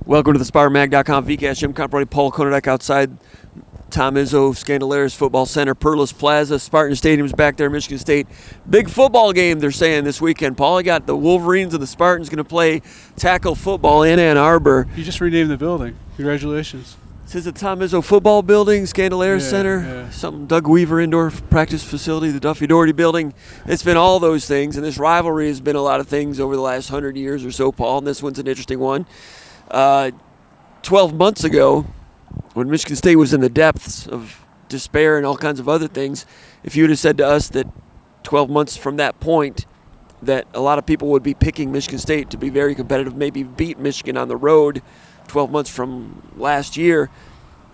Welcome to the SpartanMag.com VCast. Jim Comparoni, Paul Konyndyk outside Tom Izzo, Scandalaris Football Center, Perlis Plaza. Spartan Stadium's back there, Michigan State. Big football game, they're saying, this weekend. Paul, I got the Wolverines and the Spartans going to play tackle football in Ann Arbor. You just renamed the building. Congratulations. This is the Tom Izzo Football Building, Scandalaris Center, something Doug Weaver Indoor Practice Facility, the Duffy Doherty Building. It's been all those things, and this rivalry has been a lot of things over the last 100 years or so, Paul, and this one's an interesting one. 12 months ago, when Michigan State was in the depths of despair and all kinds of other things, if you would have said to us that 12 months from that point that a lot of people would be picking Michigan State to be very competitive, maybe beat Michigan on the road 12 months from last year,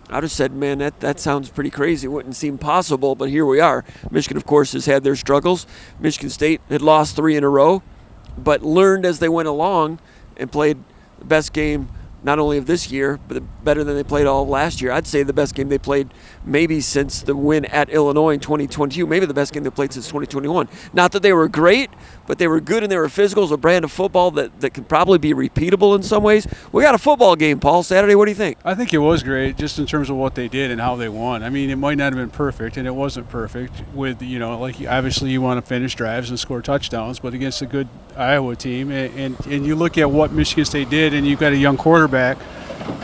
I would have said, man, that sounds pretty crazy. It wouldn't seem possible, but here we are. Michigan, of course, has had their struggles. Michigan State had lost 3 in a row, but learned as they went along and played the best game not only of this year, but better than they played all of last year. I'd say the best game they played maybe since the win at Illinois in 2022, maybe the best game they played since 2021. Not that they were great, but they were good and they were physical. It's a brand of football that can probably be repeatable in some ways. We got a football game, Paul, Saturday. What do you think? I think it was great just in terms of what they did and how they won. I mean, it might not have been perfect, and it wasn't perfect with, like obviously you want to finish drives and score touchdowns, but against a good Iowa team, and you look at what Michigan State did, and you've got a young quarterback,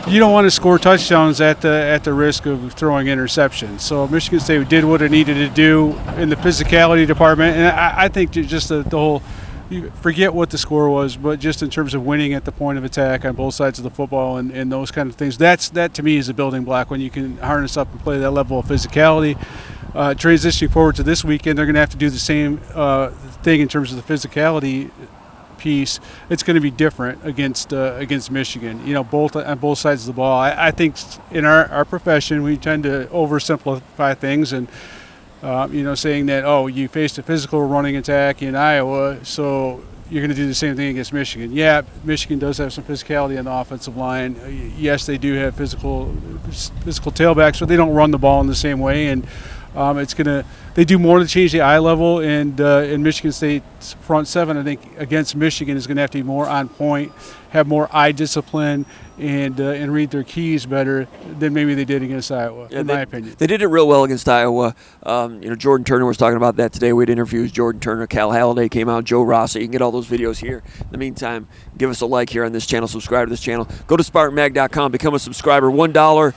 you don't want to score touchdowns at the risk of throwing interceptions. So Michigan State did what it needed to do in the physicality department, and I think just the whole, you forget what the score was, but just in terms of winning at the point of attack on both sides of the football and those kind of things, that to me is a building block when you can harness up and play that level of physicality. Transitioning forward to this weekend, they're going to have to do the same thing in terms of the physicality piece. It's going to be different against Michigan, both on both sides of the ball. I think in our profession we tend to oversimplify things and saying that, you faced a physical running attack in Iowa, so you're going to do the same thing against Michigan. Yeah, Michigan does have some physicality on the offensive line. Yes, they do have physical tailbacks, but they don't run the ball in the same way, and they do more to change the eye level, and in Michigan State's front seven, I think against Michigan is going to have to be more on point, have more eye discipline, and read their keys better than maybe they did against Iowa, in my opinion. They did it real well against Iowa. Jordan Turner was talking about that today. We had interviews. Jordan Turner, Cal Halliday came out, Joe Rossi. You can get all those videos here. In the meantime, give us a like here on this channel, subscribe to this channel. Go to SpartanMag.com, become a subscriber. $1.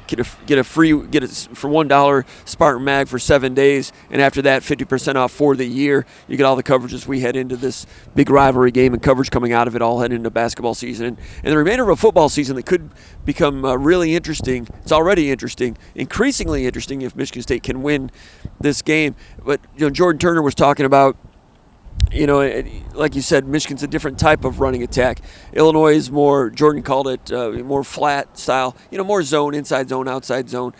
Get it for $1 Spartan Mag for 7 days, and after that 50% off for the year. You get all the coverage as we head into this big rivalry game and coverage coming out of it all heading into basketball season and the remainder of a football season that could become really interesting. It's already interesting, increasingly interesting if Michigan State can win this game. But Jordan Turner was talking about, like you said, Michigan's a different type of running attack. Illinois is more, Jordan called it more flat style, more zone, inside zone, outside zone.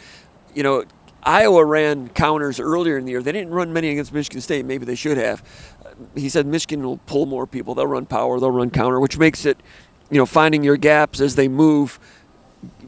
Iowa ran counters earlier in the year. They didn't run many against Michigan State. Maybe they should have. He said Michigan will pull more people. They'll run power. They'll run counter, which makes it, finding your gaps as they move,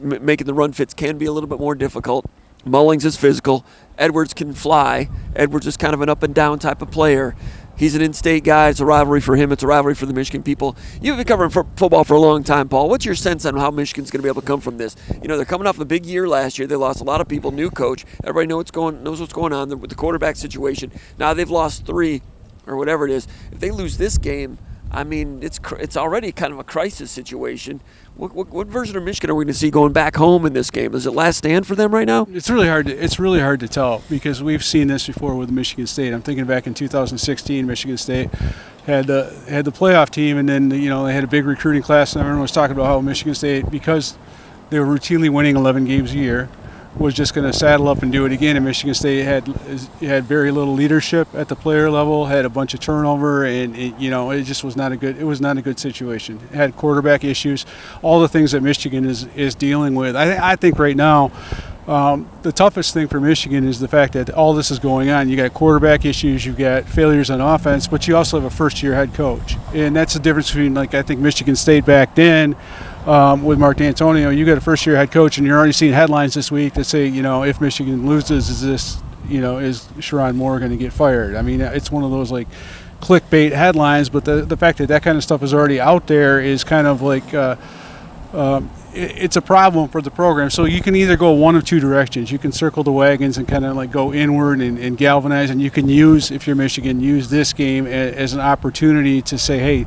making the run fits can be a little bit more difficult. Mullings is physical. Edwards can fly. Edwards is kind of an up and down type of player. He's an in-state guy. It's a rivalry for him. It's a rivalry for the Michigan people. You've been covering football for a long time, Paul. What's your sense on how Michigan's going to be able to come from this? They're coming off a big year last year. They lost a lot of people, new coach. Everybody knows what's going on with the quarterback situation. Now they've lost 3 or whatever it is. If they lose this game, I mean, it's already kind of a crisis situation. What version of Michigan are we going to see going back home in this game? Is it last stand for them right now? It's really hard to tell because we've seen this before with Michigan State. I'm thinking back in 2016, Michigan State had the playoff team, and then they had a big recruiting class, and everyone was talking about how Michigan State, because they were routinely winning 11 games a year, was just going to saddle up and do it again. And Michigan State had very little leadership at the player level, had a bunch of turnover, and it just was not a good situation. It had quarterback issues, all the things that Michigan is dealing with. I think right now the toughest thing for Michigan is the fact that all this is going on. You got quarterback issues, you've got failures on offense, but you also have a first-year head coach, and that's the difference between, I think Michigan State back then. With Mark D'Antonio, you got a first-year head coach, and you're already seeing headlines this week that say, if Michigan loses, is Sherrod Moore going to get fired? I mean, it's one of those clickbait headlines, but the fact that kind of stuff is already out there is kind of it's a problem for the program. So you can either go one of two directions. You can circle the wagons and kind of like go inward and galvanize, and you can use, if you're Michigan, use this game as an opportunity to say, hey,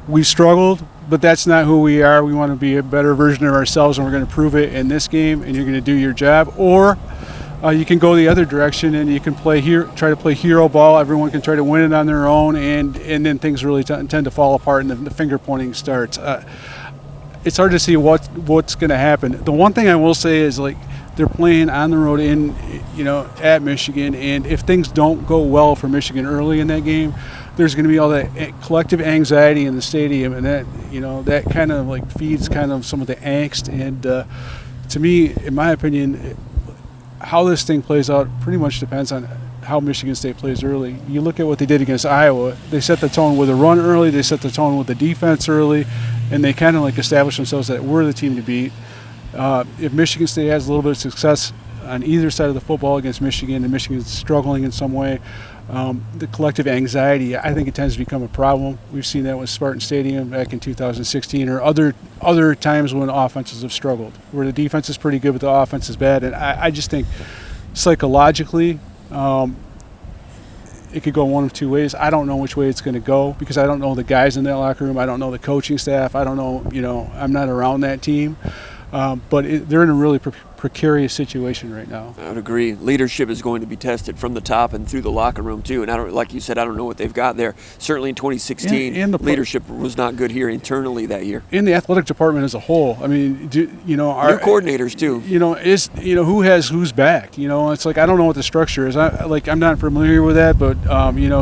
we've struggled, but that's not who we are. We want to be a better version of ourselves, and we're going to prove it in this game, and you're going to do your job. Or you can go the other direction, and you can try to play hero ball. Everyone can try to win it on their own, and then things really tend to fall apart, and the finger pointing starts. It's hard to see what's going to happen. The one thing I will say is, like, they're playing on the road at Michigan, and if things don't go well for Michigan early in that game, there's going to be all that collective anxiety in the stadium, and that kind of like feeds kind of some of the angst. And to me, in my opinion, how this thing plays out pretty much depends on how Michigan State plays early. You look at what they did against Iowa. They set the tone with a run early. They set the tone with the defense early, and they kind of like established themselves that we're the team to beat. If Michigan State has a little bit of success on either side of the football against Michigan, and Michigan's struggling in some way, the collective anxiety, I think it tends to become a problem. We've seen that with Spartan Stadium back in 2016, or other times when offenses have struggled, where the defense is pretty good but the offense is bad. And I just think psychologically, it could go one of two ways. I don't know which way it's going to go, because I don't know the guys in that locker room. I don't know the coaching staff. I don't know, I'm not around that team. But they're in a really precarious situation right now. I would agree. Leadership is going to be tested from the top and through the locker room too. And like you said, I don't know what they've got there. Certainly in 2016, and leadership was not good here internally that year. In the athletic department as a whole, I mean, our new coordinators too. Who has who's back? It's like, I don't know what the structure is. I'm not familiar with that, but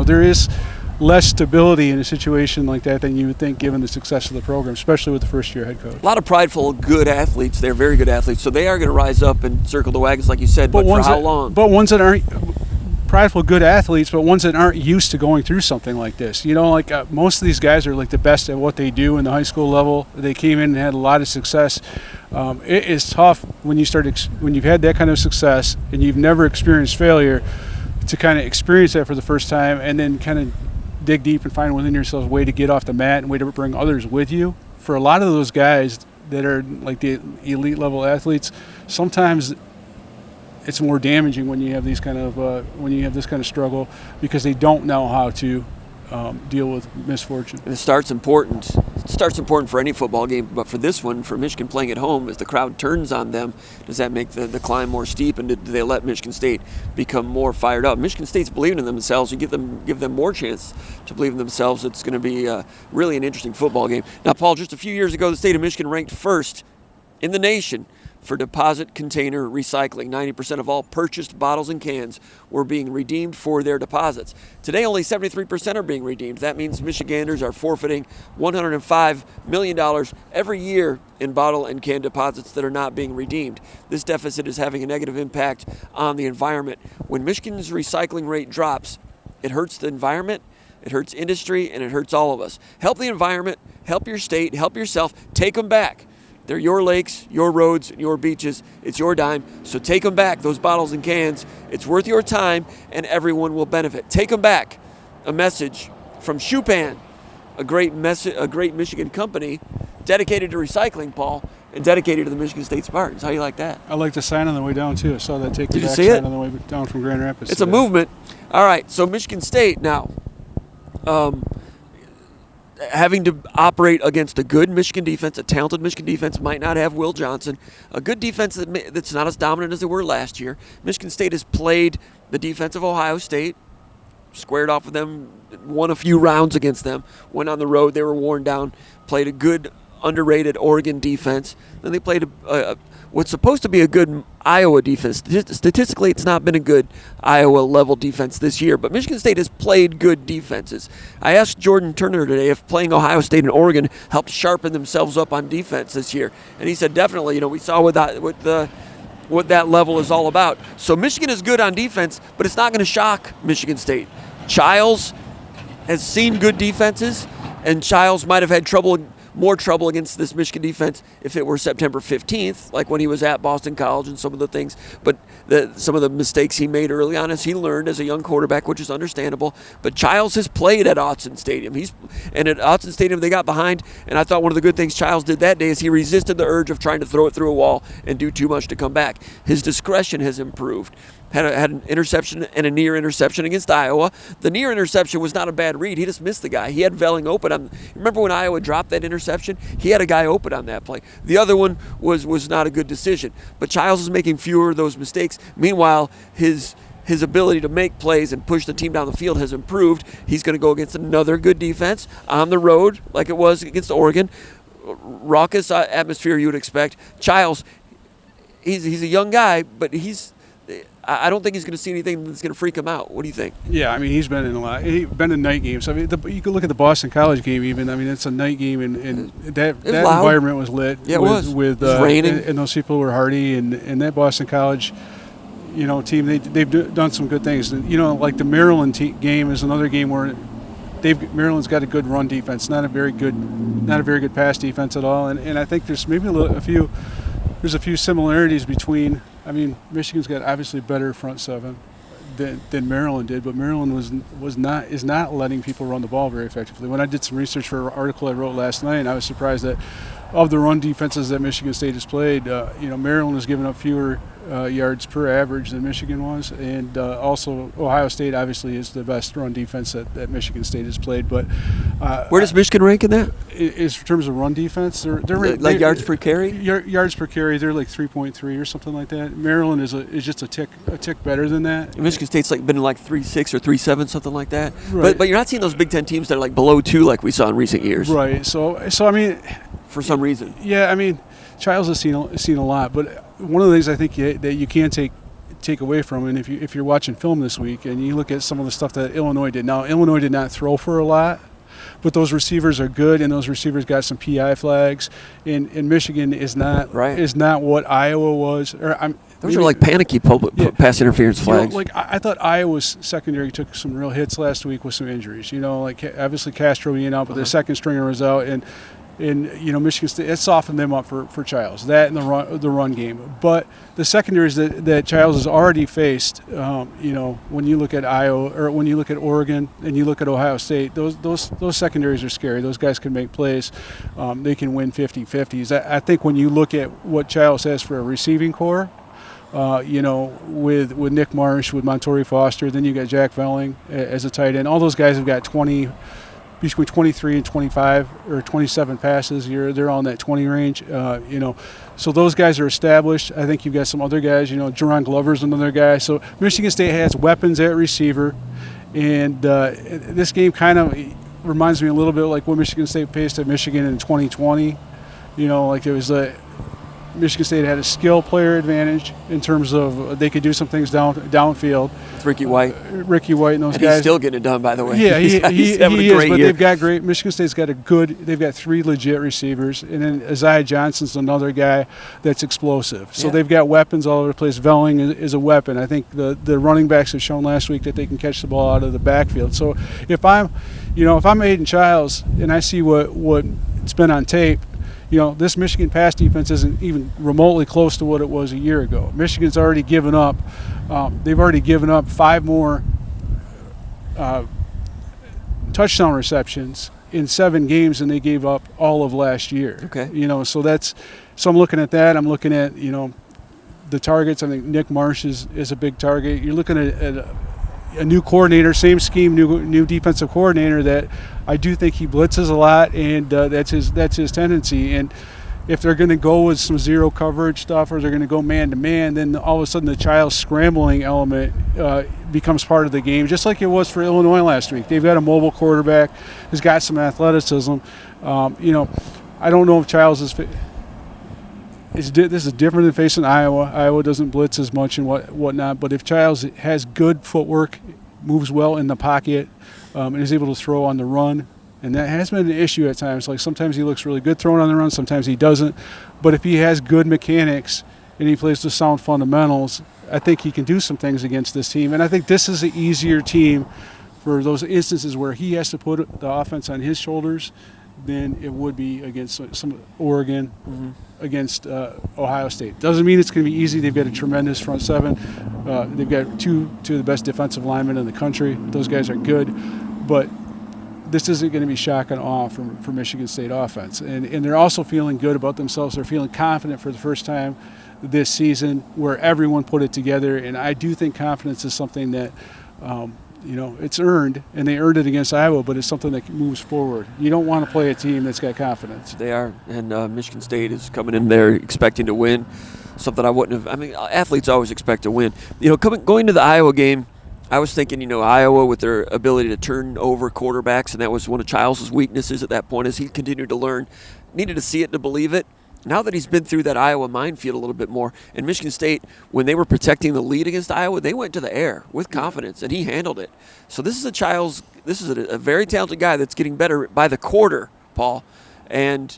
there is less stability in a situation like that than you would think, given the success of the program, especially with the first-year head coach. A lot of prideful, good athletes. They're very good athletes, so they are going to rise up and circle the wagons, like you said. But for how long? But ones that aren't prideful, good athletes, but ones that aren't used to going through something like this. Most of these guys are like the best at what they do in the high school level. They came in and had a lot of success. It is tough when you've had that kind of success and you've never experienced failure, to kind of experience that for the first time, and then kind of dig deep and find within yourself a way to get off the mat and way to bring others with you. For a lot of those guys that are like the elite level athletes, sometimes it's more damaging when you have this kind of struggle, because they don't know how to deal with misfortune. And it starts important for any football game, but for this one, for Michigan playing at home, as the crowd turns on them, does that make the climb more steep, and do they let Michigan State become more fired up? Michigan State's believing in themselves. You give them more chance to believe in themselves. It's going to be really an interesting football game. Now, Paul, just a few years ago, the state of Michigan ranked first in the nation for deposit container recycling. 90% of all purchased bottles and cans were being redeemed for their deposits. Today, only 73% are being redeemed. That means Michiganders are forfeiting $105 million every year in bottle and can deposits that are not being redeemed. This deficit is having a negative impact on the environment. When Michigan's recycling rate drops, it hurts the environment, it hurts industry, and it hurts all of us. Help the environment, help your state, help yourself, take them back. They're your lakes, your roads, your beaches. It's your dime, so take them back, those bottles and cans. It's worth your time, and everyone will benefit. Take them back. A message from Shupan, a great Michigan company dedicated to recycling, Paul, and dedicated to the Michigan State Spartans. How do you like that? I like the sign on the way down, too. I saw that Take Them Back sign on the way down from Grand Rapids. It's a movement. All right, so Michigan State now, having to operate against a good Michigan defense, a talented Michigan defense, might not have Will Johnson, a good defense that's not as dominant as they were last year. Michigan State has played the defense of Ohio State, squared off with them, won a few rounds against them, went on the road, they were worn down, played a good, underrated Oregon defense. Then they played what's supposed to be a good Iowa defense. Statistically, it's not been a good Iowa-level defense this year, but Michigan State has played good defenses. I asked Jordan Turner today if playing Ohio State and Oregon helped sharpen themselves up on defense this year, and he said definitely. We saw what that level is all about. So Michigan is good on defense, but it's not going to shock Michigan State. Childs has seen good defenses, and Childs might have had trouble more trouble against this Michigan defense if it were September 15th, like when he was at Boston College and some of the things. But some of the mistakes he made early on as he learned as a young quarterback, which is understandable. But Childs has played at Autzen Stadium. And at Autzen Stadium they got behind, and I thought one of the good things Childs did that day is he resisted the urge of trying to throw it through a wall and do too much to come back. His discretion has improved. Had an interception and a near interception against Iowa. The near interception was not a bad read. He just missed the guy. He had Velling open. Remember when Iowa dropped that interception? He had a guy open on that play. The other one was not a good decision. But Childs is making fewer of those mistakes. Meanwhile, his ability to make plays and push the team down the field has improved. He's going to go against another good defense on the road like it was against Oregon. Raucous atmosphere you would expect. Childs, he's a young guy, but I don't think he's going to see anything that's going to freak him out. What do you think? Yeah, I mean, he's been in a lot. He's been in night games. I mean, you can look at the Boston College game even. I mean, it's a night game, and that environment was lit. Yeah, it was. With it was raining. And those people were hardy, and that Boston College, team, they've done some good things. Like the Maryland game is another game where Maryland's got a good run defense, not a very good pass defense at all. And I think there's maybe there's a few similarities between. I mean, Michigan's got obviously better front seven than Maryland did, but Maryland is not letting people run the ball very effectively. When I did some research for an article I wrote last night, I was surprised that of the run defenses that Michigan State has played, Maryland has given up fewer yards per average than Michigan was, and also Ohio State obviously is the best run defense that Michigan State has played. But where does Michigan rank in that? In terms of run defense, they're yards per carry. Yards per carry, they're like 3.3 or something like that. Maryland is just a tick better than that. Michigan State's been like 3.6 or 3.7, something like that. Right. But you're not seeing those Big Ten teams that are below 2 like we saw in recent years. Right. So I mean, for some reason. Yeah, I mean, Childs has seen a lot, but one of the things I think that you can take away from, and if you're watching film this week and you look at some of the stuff that Illinois did. Now, Illinois did not throw for a lot, but those receivers are good, and those receivers got some PI flags. And Michigan is not what Iowa was. Those are like panicky pass interference flags. I thought Iowa's secondary took some real hits last week with some injuries. Obviously Castro being out, but the second stringer was out, and Michigan State, it softened them up for Childs. That and the run game. But the secondaries that Childs has already faced, when you look at Iowa or when you look at Oregon and you look at Ohio State, those secondaries are scary. Those guys can make plays. They can win 50-50s. I think when you look at what Childs has for a receiving core, with Nick Marsh, with Montori Foster, then you got Jack Velling as a tight end. All those guys have got between 23 and 25 or 27 passes. They're all in that 20 range. So those guys are established. I think you've got some other guys. Jerron Glover's another guy. So Michigan State has weapons at receiver, and this game kind of reminds me a little bit like what Michigan State faced at Michigan in 2020. It was Michigan State had a skill player advantage in terms of they could do some things downfield. It's Ricky White and those guys. He's still getting it done, by the way. Yeah, he's having a great but year. they've got great. Michigan State's got they've got 3 legit receivers, and then Isaiah Johnson's another guy that's explosive. So they've got weapons all over the place. Velling is a weapon. I think the running backs have shown last week that they can catch the ball out of the backfield. So if I'm Aiden Childs and I see what's been on tape, this Michigan pass defense isn't even remotely close to what it was a year ago. Michigan's already given up. They've already given up 5 more touchdown receptions in 7 games than they gave up all of last year. Okay. So I'm looking at that. I'm looking at the targets. I think Nick Marsh is a big target. You're looking at a new coordinator, same scheme, new defensive coordinator that I do think he blitzes a lot, and that's his tendency. And if they're going to go with some zero coverage stuff or they're going to go man-to-man, then all of a sudden the child scrambling element becomes part of the game, just like it was for Illinois last week. They've got a mobile quarterback who's got some athleticism. I don't know if Childs is this is different than facing Iowa. Iowa doesn't blitz as much and whatnot, but if Childs has good footwork, moves well in the pocket, and is able to throw on the run, and that has been an issue at times. Like sometimes he looks really good throwing on the run, sometimes he doesn't. But if he has good mechanics and he plays the sound fundamentals, I think he can do some things against this team. And I think this is an easier team for those instances where he has to put the offense on his shoulders than it would be against some Oregon, against Ohio State. Doesn't mean it's going to be easy. They've got a tremendous front seven. They've got two of the best defensive linemen in the country. Those guys are good, but this isn't going to be shock and awe for Michigan State offense. And they're also feeling good about themselves. They're feeling confident for the first time this season, where everyone put it together. And I do think confidence is something that, it's earned, and they earned it against Iowa, but it's something that moves forward. You don't want to play a team that's got confidence. They are, and Michigan State is coming in there expecting to win, something I wouldn't have. I mean, athletes always expect to win. Going to the Iowa game, I was thinking, Iowa with their ability to turn over quarterbacks, and that was one of Childs' weaknesses at that point as he continued to learn. Needed to see it to believe it. Now that he's been through that Iowa minefield a little bit more, and Michigan State, when they were protecting the lead against Iowa, they went to the air with confidence, and he handled it. So this is a very talented guy that's getting better by the quarter, Paul. And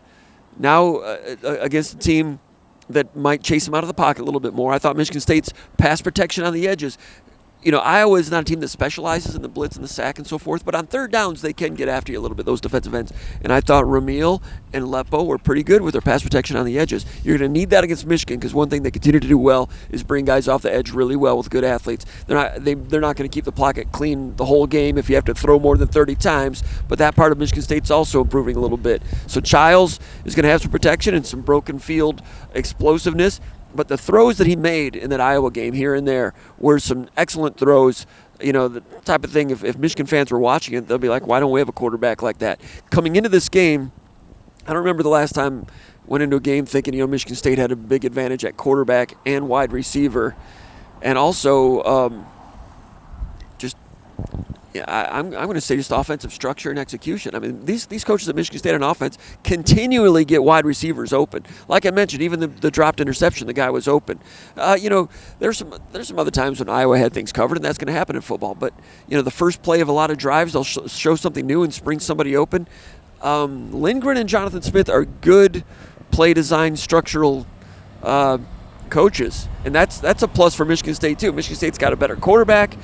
now against a team that might chase him out of the pocket a little bit more. I thought Michigan State's pass protection on the edges. Iowa is not a team that specializes in the blitz and the sack and so forth, but on third downs, they can get after you a little bit, those defensive ends. And I thought Ramil and Lepo were pretty good with their pass protection on the edges. You're going to need that against Michigan, because one thing they continue to do well is bring guys off the edge really well with good athletes. They're not going to keep the pocket clean the whole game if you have to throw more than 30 times, but that part of Michigan State's also improving a little bit. So Childs is going to have some protection and some broken field explosiveness. But the throws that he made in that Iowa game here and there were some excellent throws. The type of thing, if Michigan fans were watching it, they'll be like, why don't we have a quarterback like that? Coming into this game, I don't remember the last time I went into a game thinking, Michigan State had a big advantage at quarterback and wide receiver. And also I'm going to say just offensive structure and execution. I mean, these coaches at Michigan State on offense continually get wide receivers open. Like I mentioned, even the dropped interception, the guy was open. There's some other times when Iowa had things covered, and that's going to happen in football. But the first play of a lot of drives, they'll show something new and spring somebody open. Lindgren and Jonathan Smith are good play design structural coaches, and that's a plus for Michigan State too. Michigan State's got a better quarterback,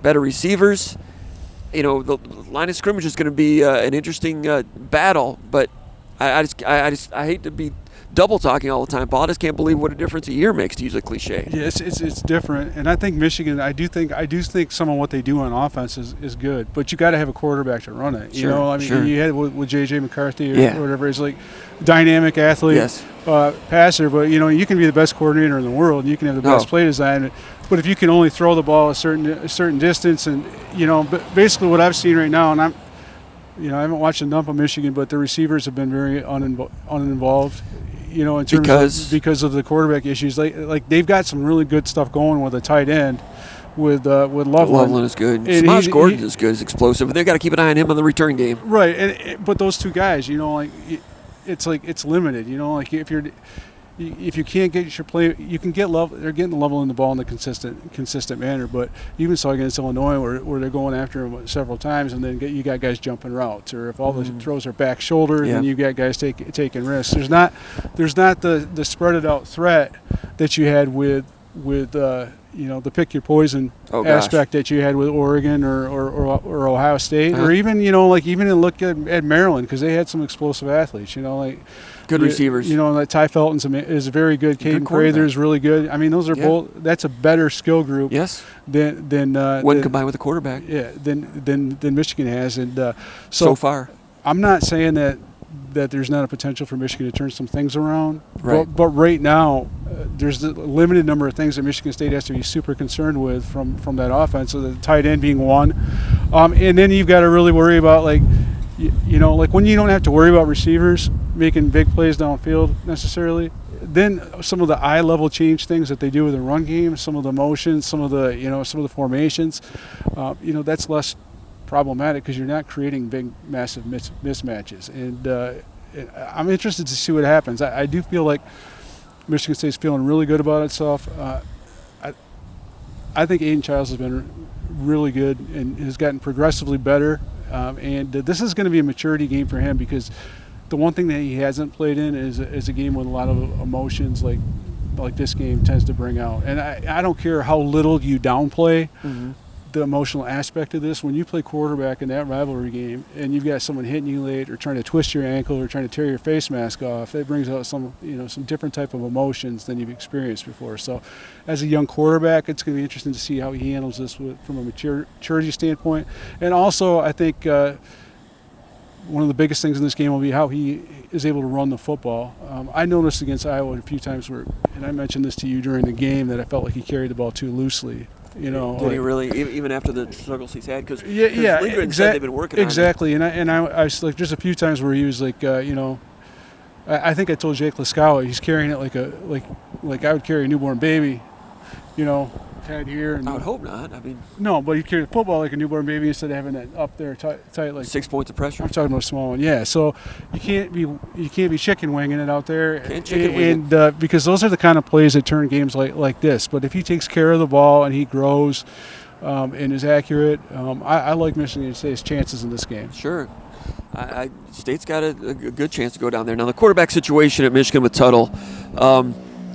better receivers. The line of scrimmage is going to be an interesting battle, but I hate to be double talking all the time, Paul. I just can't believe what a difference a year makes, to use a cliche. Yeah, it's different, and I think Michigan. I do think some of what they do on offense is good, but you got to have a quarterback to run it. Sure, sure. You had with J.J. McCarthy or whatever. He's like dynamic athlete, yes. Passer, but you can be the best coordinator in the world, and you can have the best play design. But if you can only throw the ball a certain distance, and but basically what I've seen right now, and I haven't watched a dump of Michigan, but the receivers have been very uninvolved. In terms because of the quarterback issues, like they've got some really good stuff going with a tight end, with Loveland. Loveland is good. Smosh Gordon is good. He's explosive, but they've got to keep an eye on him on the return game. Right, but those two guys, it's limited. If you can't get your play, you can get level. They're getting level in the ball in a consistent manner. But you even saw against Illinois where they're going after him several times, and then you got guys jumping routes, or if all the throws are back shoulder, then you got guys taking risks. There's not the spread it out threat that you had with the pick your poison aspect that you had with Oregon or Ohio State, or even look at Maryland, because they had some explosive athletes. Good receivers. Like Ty Felton's is very good. Caden Prather is really good. I mean, those are both. That's a better skill group. Yes. Than when combined with the quarterback. Yeah. Than Michigan has, and so far. I'm not saying that there's not a potential for Michigan to turn some things around. Right. But right now, there's a limited number of things that Michigan State has to be super concerned with from that offense. So the tight end being one, and then you've got to really worry about like when you don't have to worry about receivers making big plays downfield necessarily. Then some of the eye level change things that they do with the run game, some of the motions, some of the formations, that's less problematic because you're not creating big, massive mismatches. And I'm interested to see what happens. I do feel like Michigan State's feeling really good about itself. I think Aiden Childs has been really good and has gotten progressively better. And this is going to be a maturity game for him, because the one thing that he hasn't played in is a game with a lot of emotions like this game tends to bring out. And I don't care how little you downplay the emotional aspect of this. When you play quarterback in that rivalry game and you've got someone hitting you late or trying to twist your ankle or trying to tear your face mask off, it brings out some different type of emotions than you've experienced before. So as a young quarterback, it's going to be interesting to see how he handles this from a maturity standpoint. And also, I think one of the biggest things in this game will be how he is able to run the football. I noticed against Iowa a few times and I mentioned this to you during the game, that I felt like he carried the ball too loosely. Did he really, even after the struggles he's had? Because exactly. They've been working on it. Exactly, and I was like, there's a few times where he was like, I think I told Jake Laskawa he's carrying it like I would carry a newborn baby, head here. And I would hope not. I mean, no, but he carried the football like a newborn baby instead of having it up there tight like 6 points of pressure. I'm talking about a small one, yeah. So you can't be chicken winging it out there. Can't chicken wing it. Because those are the kind of plays that turn games like this. But if he takes care of the ball and he grows and is accurate, I like Michigan State's chances in this game. Sure. State's got a good chance to go down there. Now, the quarterback situation at Michigan with Tuttle,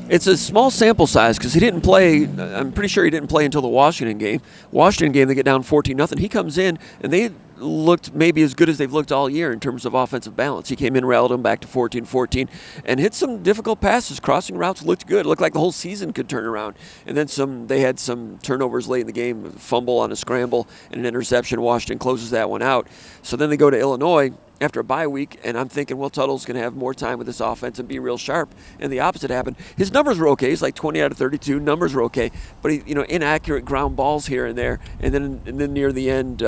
it's a small sample size because he didn't play. I'm pretty sure he didn't play until the Washington game. Washington game, they get down 14-0. He comes in, and they looked maybe as good as they've looked all year in terms of offensive balance. He came in, rallied them back to 14-14, and hit some difficult passes. Crossing routes looked good. It looked like the whole season could turn around. And then they had some turnovers late in the game, a fumble on a scramble and an interception. Washington closes that one out. So then they go to Illinois after a bye week, and I'm thinking, well, Tuttle's going to have more time with this offense and be real sharp. And the opposite happened. His numbers were okay. He's like 20 out of 32. Numbers were okay, but he, inaccurate ground balls here and there. And then near the end,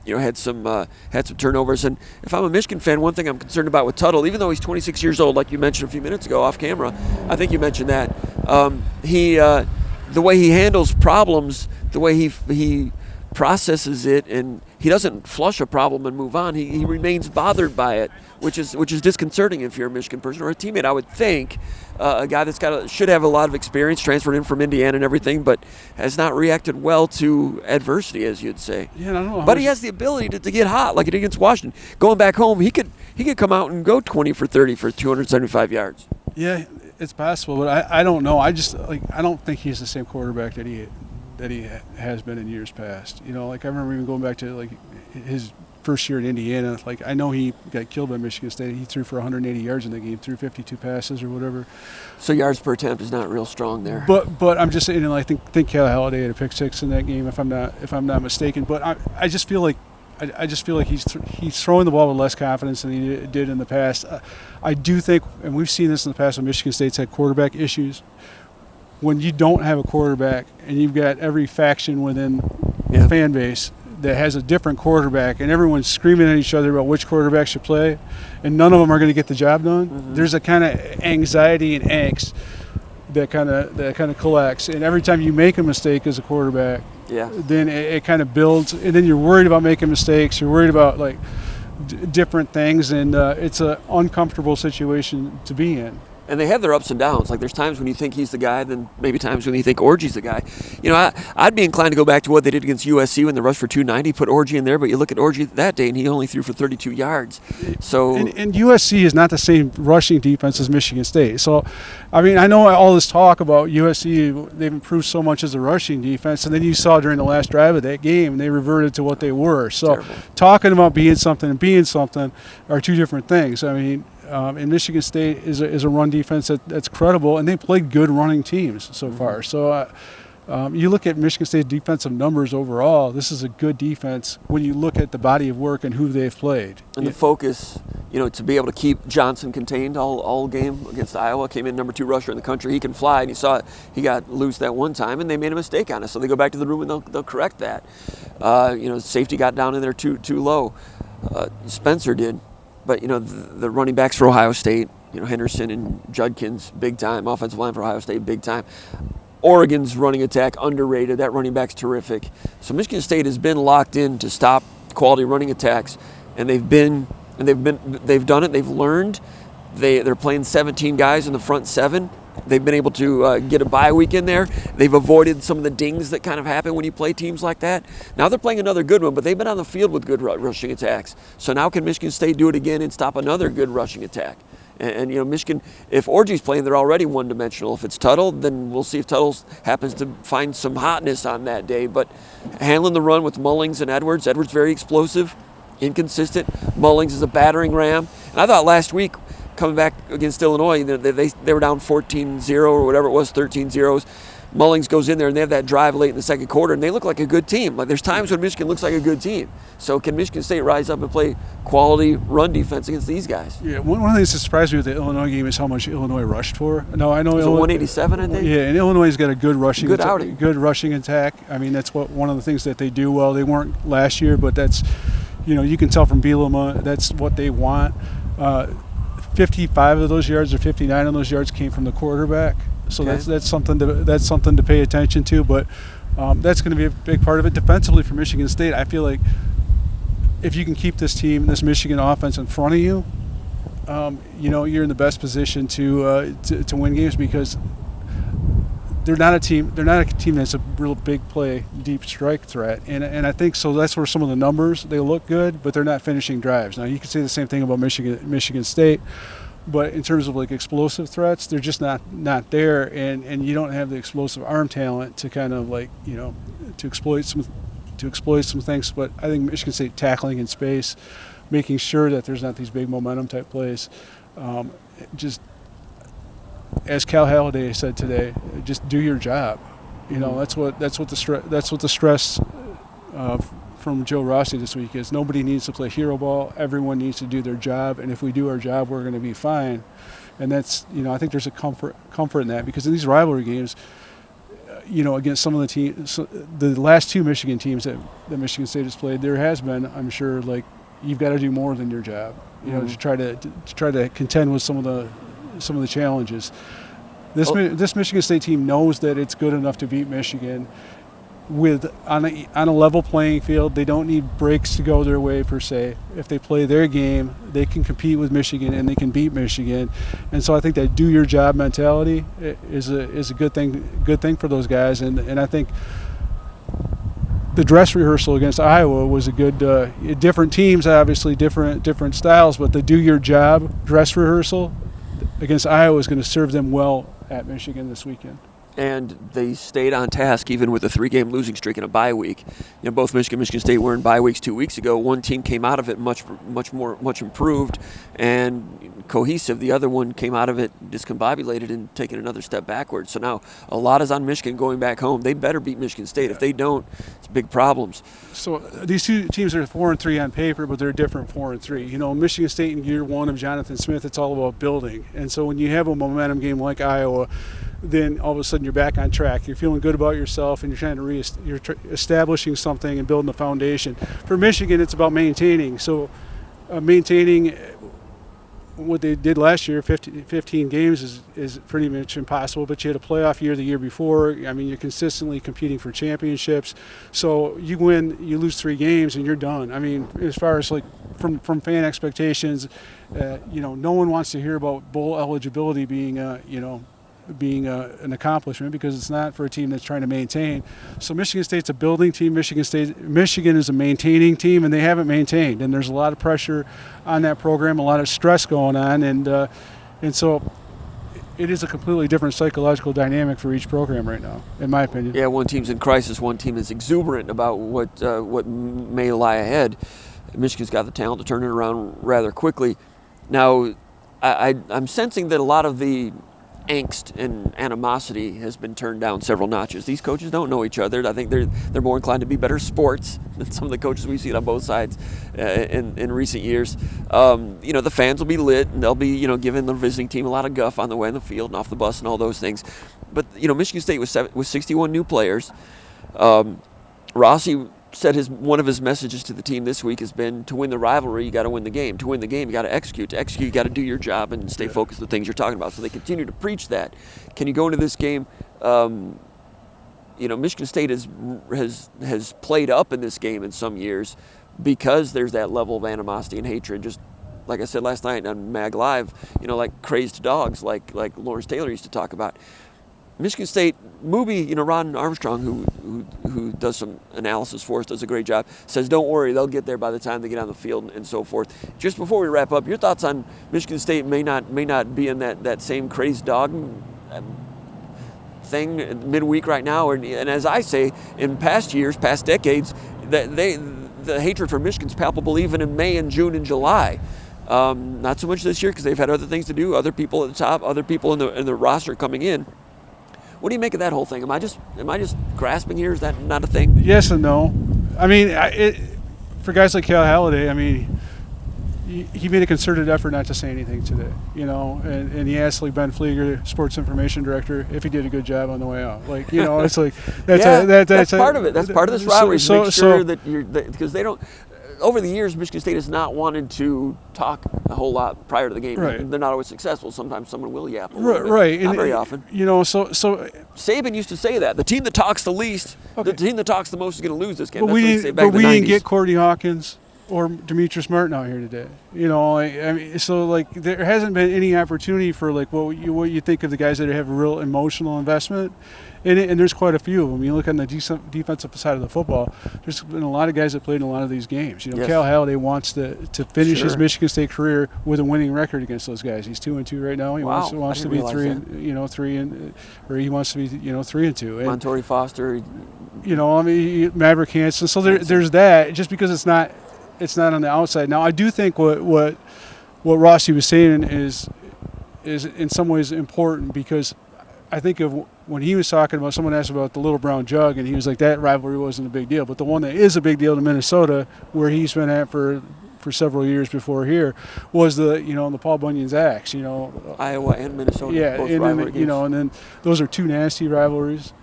had some turnovers. And if I'm a Michigan fan, one thing I'm concerned about with Tuttle, even though he's 26 years old, like you mentioned a few minutes ago off camera, I think you mentioned that the way he handles problems, the way he processes it, and he doesn't flush a problem and move on. He remains bothered by it, which is disconcerting if you're a Michigan person or a teammate. I would think a guy that's should have a lot of experience, transferred in from Indiana and everything, but has not reacted well to adversity, as you'd say. Yeah, I don't know. But he has the ability to get hot, like he did against Washington. Going back home, he could come out and go 20 for 30 for 275 yards. Yeah, it's possible, but I don't know. I don't think he's the same quarterback that he has been in years past. I remember even going back to his first year at Indiana. I know he got killed by Michigan State. He threw for 180 yards in the game, threw 52 passes or whatever. So yards per attempt is not real strong there. But I'm just saying, I think Cal Halliday had a pick six in that game, if I'm not mistaken. But I just feel like he's throwing the ball with less confidence than he did in the past. I do think, and we've seen this in the past when Michigan State's had quarterback issues. When you don't have a quarterback and you've got every faction within the fan base that has a different quarterback and everyone's screaming at each other about which quarterback should play and none of them are going to get the job done, there's a kind of anxiety and angst that kind of collects. And every time you make a mistake as a quarterback, then it kind of builds, and then you're worried about making mistakes. You're worried about different things, and it's an uncomfortable situation to be in. And they have their ups and downs. There's times when you think he's the guy, then maybe times when you think Orgy's the guy. I'd be inclined to go back to what they did against USC when they rushed for 290, put Orgy in there, but you look at Orgy that day and he only threw for 32 yards. So and USC is not the same rushing defense as Michigan State. So, I know all this talk about USC, they've improved so much as a rushing defense, and then you saw during the last drive of that game, they reverted to what they were. So terrible. Talking about being something and being something are two different things. And Michigan State is a run defense that's credible, and they played good running teams so far. So you look at Michigan State's defensive numbers overall, this is a good defense when you look at the body of work and who they've played. And the focus, to be able to keep Johnson contained all game against Iowa, came in number 2 rusher in the country. He can fly, and you saw it. He got loose that one time, and they made a mistake on us. So they go back to the room and they'll correct that. Safety got down in there too low. Spencer did. But, the running backs for Ohio State, Henderson and Judkins, big time. Offensive line for Ohio State, big time. Oregon's running attack, underrated. That running back's terrific. So Michigan State has been locked in to stop quality running attacks, and they've done it. They've learned. They're playing 17 guys in the front 7. They've been able to get a bye week in there. They've avoided some of the dings that kind of happen when you play teams like that. Now they're playing another good one, but they've been on the field with good rushing attacks. So now can Michigan State do it again and stop another good rushing attack? And Michigan, if Orgy's playing, they're already one-dimensional. If it's Tuttle, then we'll see if Tuttle happens to find some hotness on that day. But handling the run with Mullings and Edwards very explosive, inconsistent. Mullings is a battering ram. And I thought last week, coming back against Illinois, they were down 14-0 or whatever it was, 13-0. Mullings goes in there and they have that drive late in the second quarter, and they look like a good team. Like, there's times when Michigan looks like a good team. So can Michigan State rise up and play quality run defense against these guys? Yeah, one of the things that surprised me with the Illinois game is how much Illinois rushed for. No, I know it was Illinois, 187, I think. Yeah, and Illinois's got a good rushing, outing, good rushing attack. I mean, that's one of the things that they do well. They weren't last year, but that's, you can tell from Bielema that's what they want. 55 of those yards or 59 of those yards came from the quarterback. So okay. that's something to pay attention to. But that's going to be a big part of it defensively for Michigan State. I feel like if you can keep this Michigan offense in front of you, you're in the best position to win games, because they're not a team that's a real big play, deep strike threat. And I think so that's where some of the numbers, they look good, but they're not finishing drives. Now you can say the same thing about Michigan State. But in terms of like explosive threats, they're just not there, and you don't have the explosive arm talent to kind of like to exploit some things. But I think Michigan State tackling in space, making sure that there's not these big momentum type plays, just as Cal Haladay said today, just do your job. That's what the stress from Joe Rossi this week is. Nobody needs to play hero ball. Everyone needs to do their job, and if we do our job, we're going to be fine. And that's, I think there's a comfort in that, because in these rivalry games, against some of the teams, the last two Michigan teams that Michigan State has played, there has been, I'm sure, like, you've got to do more than your job, to try to contend with some of the challenges. This Michigan State team knows that it's good enough to beat Michigan. On a level playing field. They don't need breaks to go their way per se. If they play their game, they can compete with Michigan and they can beat Michigan. And so I think that do your job mentality is a good thing for those guys. And I think the dress rehearsal against Iowa was a good different teams, obviously different styles, but the do your job dress rehearsal against Iowa is going to serve them well at Michigan this weekend. And they stayed on task even with a 3-game losing streak and a bye week. Both Michigan and Michigan State were in bye weeks 2 weeks ago. One team came out of it much improved and cohesive. The other one came out of it discombobulated and taking another step backwards. So now a lot is on Michigan going back home. They better beat Michigan State. If they don't, it's big problems. So these two teams are 4-3 on paper, but they're different 4-3. Michigan State in year one of Jonathan Smith, it's all about building. And so when you have a momentum game like Iowa, then all of a sudden you're back on track. You're feeling good about yourself, and you're trying to establishing something and building a foundation. For Michigan, it's about maintaining. So maintaining what they did last year, 15 games, is pretty much impossible. But you had a playoff year the year before. I mean, you're consistently competing for championships. So you lose 3 games, and you're done. I mean, as far as like from fan expectations, no one wants to hear about bowl eligibility being an accomplishment, because it's not for a team that's trying to maintain. So Michigan State's a building team. Michigan is a maintaining team, and they haven't maintained. And there's a lot of pressure on that program, a lot of stress going on, and so it is a completely different psychological dynamic for each program right now, in my opinion. Yeah, one team's in crisis, one team is exuberant about what may lie ahead. Michigan's got the talent to turn it around rather quickly. Now, I'm sensing that a lot of the angst and animosity has been turned down several notches. These coaches don't know each other. I think they're more inclined to be better sports than some of the coaches we've seen on both sides in recent years. The fans will be lit, and they'll be giving the visiting team a lot of guff on the way on the field and off the bus and all those things. But Michigan State with 61 new players. Rossi said one of his messages to the team this week has been, to win the rivalry, you got to win the game. To win the game, you got to execute. To execute, you got to do your job and stay focused on the things you're talking about. So they continue to preach that. Can you go into this game? Michigan State has played up in this game in some years because there's that level of animosity and hatred. Just like I said last night on Mag Live, like crazed dogs, like Lawrence Taylor used to talk about. Michigan State, Mubi, Ron Armstrong, who does some analysis for us, does a great job, says don't worry, they'll get there by the time they get on the field and so forth. Just before we wrap up, your thoughts on Michigan State may not be in that same crazed dog thing midweek right now, and as I say, in past years, past decades, the hatred for Michigan's palpable even in May and June and July. Not so much this year because they've had other things to do, other people at the top, other people in the roster coming in. What do you make of that whole thing? Am I just grasping here? Is that not a thing? Yes and no. I mean, for guys like Cal Halliday, I mean, he made a concerted effort not to say anything today, and he asked Ben Flieger, sports information director, if he did a good job on the way out. It's like that's part of it. That's part of this rivalry. Make sure that you're because they don't. Over the years, Michigan State has not wanted to talk a whole lot prior to the game. Right. They're not always successful. Sometimes someone will yap a little bit. Right. Not very often. So Saban used to say that the team that talks the least, the team that talks the most is going to lose this game. But we didn't get Courtney Hawkins or Demetrius Martin out here today. There hasn't been any opportunity for what you think of the guys that have a real emotional investment. And there's quite a few of them. You look on the defensive side of the football, there's been a lot of guys that played in a lot of these games. Yes. Cal Halliday wants to finish his Michigan State career with a winning record against those guys. He's 2-2 right now. He wants to be 3-2. And Montori Foster. Maverick Hansen. So there's that. Just because it's not on the outside. Now I do think what Rossi was saying is in some ways important, because I think of when he was talking about, someone asked about the Little Brown Jug, and he was like, that rivalry wasn't a big deal. But the one that is a big deal to Minnesota, where he's been at for several years before here, was the Paul Bunyan's Axe. Iowa and Minnesota. Yeah, both and then, games. And then those are two nasty rivalries.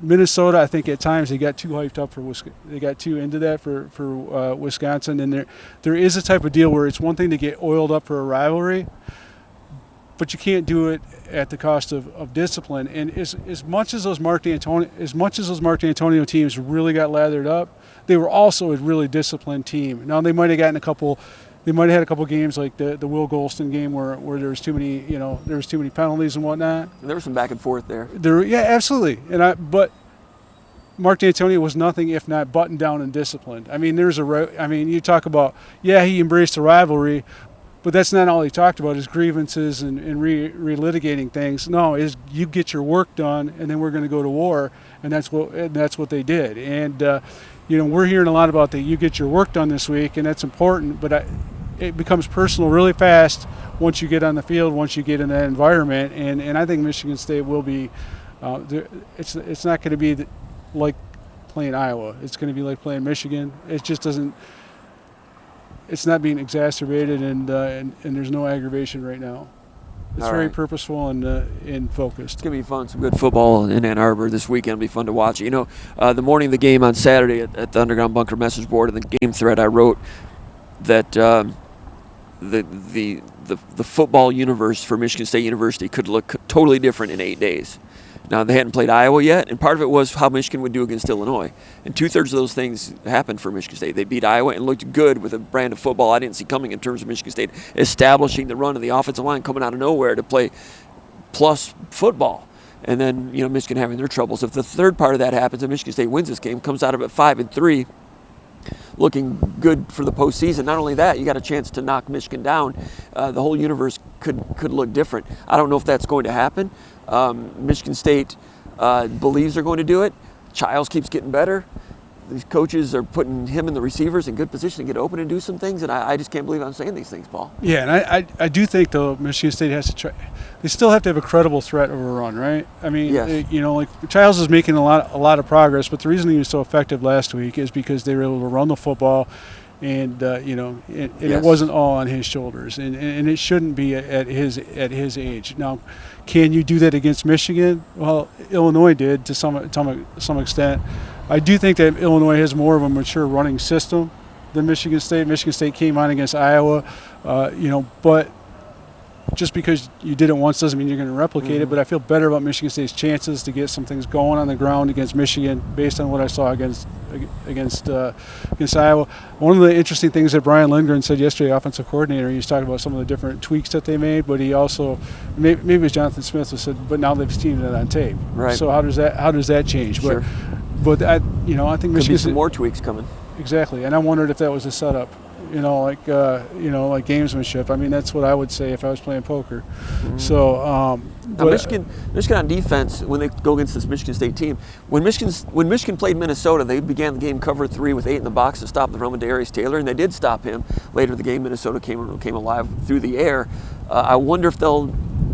Minnesota, I think at times they got too hyped up they got too into that for Wisconsin, and there is a type of deal where it's one thing to get oiled up for a rivalry, but you can't do it at the cost of discipline. And as much as those Mark D'Antonio teams really got lathered up, they were also a really disciplined team. Now they might have had a couple games like the Will Golston game where there was too many penalties and whatnot. And there was some back and forth there. Yeah, absolutely. But Mark D'Antonio was nothing if not buttoned down and disciplined. I mean, you talk about, he embraced the rivalry, but that's not all he talked about, is grievances and relitigating things. No, is you get your work done, and then we're going to go to war, and that's what they did. And we're hearing a lot about that. You get your work done this week, and that's important. But it becomes personal really fast once you get on the field, once you get in that environment. And I think Michigan State will be. It's not going to be like playing Iowa. It's going to be like playing Michigan. It just doesn't. It's not being exacerbated, and there's no aggravation right now. It's very purposeful and focused. It's going to be fun. Some good football in Ann Arbor this weekend. It'll be fun to watch. The morning of the game on Saturday at the Underground Bunker message board and the game thread, I wrote that the football universe for Michigan State University could look totally different in 8 days. Now, they hadn't played Iowa yet, and part of it was how Michigan would do against Illinois. And 2/3 of those things happened for Michigan State. They beat Iowa and looked good with a brand of football I didn't see coming in terms of Michigan State establishing the run of the offensive line coming out of nowhere to play plus football. And then, Michigan having their troubles. If the third part of that happens and Michigan State wins this game, comes out of it 5-3, looking good for the postseason. Not only that, you got a chance to knock Michigan down. The whole universe could look different. I don't know if that's going to happen. Michigan State believes they're going to do it. Childs keeps getting better. These coaches are putting him and the receivers in good position to get open and do some things, and I just can't believe I'm saying these things, Paul. Yeah, and I do think, though, Michigan State has to try. They still have to have a credible threat of a run, right? I mean, yes. Childs is making a lot of progress, but the reason he was so effective last week is because they were able to run the football, and it wasn't all on his shoulders, and it shouldn't be at his age. Now, can you do that against Michigan? Well, Illinois did to some extent. I do think that Illinois has more of a mature running system than Michigan State. Michigan State came on against Iowa, but just because you did it once doesn't mean you're going to replicate it, but I feel better about Michigan State's chances to get some things going on the ground against Michigan based on what I saw against Iowa. One of the interesting things that Brian Lindgren said yesterday, offensive coordinator, he was talking about some of the different tweaks that they made, but he also, maybe it was Jonathan Smith who said, but now they've seen it on tape. Right. So how does that change? Sure. But I think Could be some more tweaks coming. Exactly, and I wondered if that was a setup. Like gamesmanship. I mean, that's what I would say if I was playing poker. So, now Michigan on defense, when they go against this Michigan State team, when Michigan played Minnesota, they began the game cover 3 with 8 in the box to stop the run with Darius Taylor, and they did stop him. Later in the game, Minnesota came alive through the air. I wonder if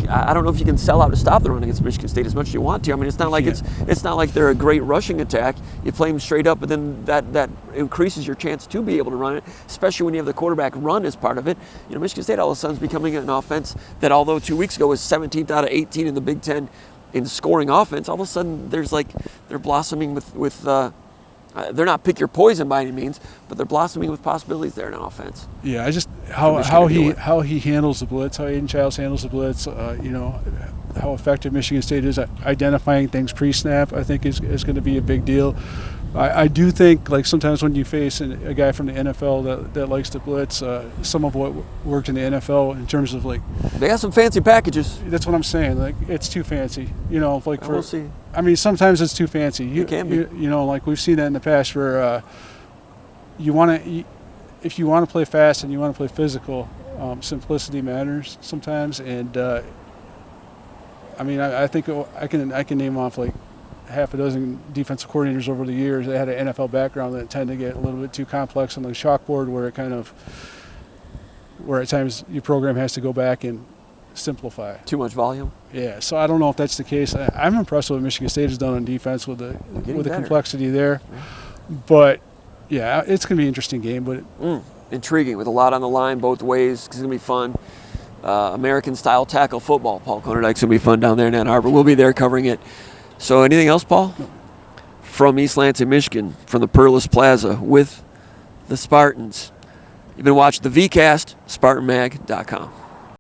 I don't know if you can sell out to stop the run against Michigan State as much as you want to. I mean, it's not like they're a great rushing attack. You play them straight up, but then that increases your chance to be able to run it, especially when you have the quarterback run as part of it. Michigan State all of a sudden is becoming an offense that, although 2 weeks ago was 17th out of 18 in the Big Ten in scoring offense, all of a sudden they're blossoming with they're not pick your poison by any means, but they're blossoming with possibilities there in offense. Yeah, I just how he handles the blitz, how Aiden Childs handles the blitz, how effective Michigan State is at identifying things pre-snap, I think is going to be a big deal. I do think, like, sometimes when you face a guy from the NFL that likes to blitz, some of what worked in the NFL in terms of, like, they have some fancy packages. That's what I'm saying. Like, it's too fancy. We'll see. I mean, sometimes it's too fancy. It can be. Like we've seen that in the past where if you want to play fast and you want to play physical, simplicity matters sometimes. And I think I can name off like half a dozen defensive coordinators over the years that had an NFL background that tend to get a little bit too complex on the chalkboard, where at times your program has to go back and simplify. Too much volume. Yeah, so I don't know if that's the case. I'm impressed with what Michigan State has done on defense with the complexity there. Yeah. But yeah, it's going to be an interesting game. But intriguing, with a lot on the line both ways. It's going to be fun. American-style tackle football. Paul Konyndyk, going to be fun down there in Ann Arbor. We'll be there covering it. So anything else, Paul? No. From East Lansing, Michigan, from the Perlis Plaza with the Spartans. You've been watching the VCast, SpartanMag.com.